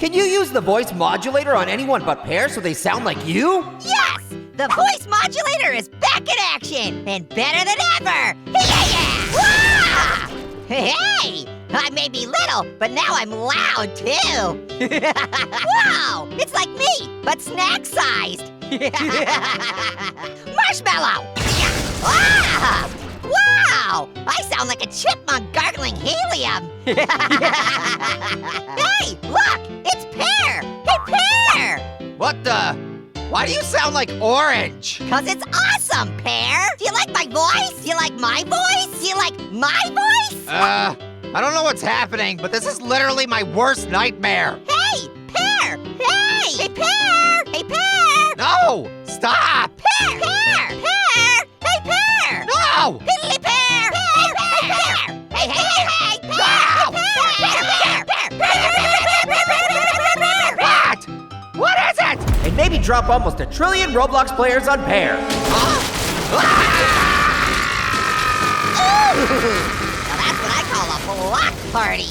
can you use the voice modulator on anyone but Pear so they sound like you? Yes! The voice modulator is back in action and better than ever! Yeah! Wah! Hey! I may be little, but now I'm loud too! Wow! It's like me, but snack-sized! Marshmallow! Ah! Wow! I sound like a chipmunk gargling helium! Hey, look! It's Pear! Hey, Pear! What the? Why do you sound like orange? 'Cause it's awesome, Pear! Do you like my voice? Do you like my voice? Do you like my voice? I don't know what's happening, but this is literally my worst nightmare. Hey, Pear! Hey! Hey, Pear! Hey, Pear! No! Stop! Pear! Pear! Pear! Hey, Pear! No! Piddly Pear! Hey, Pear! Hey, hey, hey, hey! No! What? What is it? And maybe drop almost 1 trillion Roblox players on Pear. Now that's what I call a block party.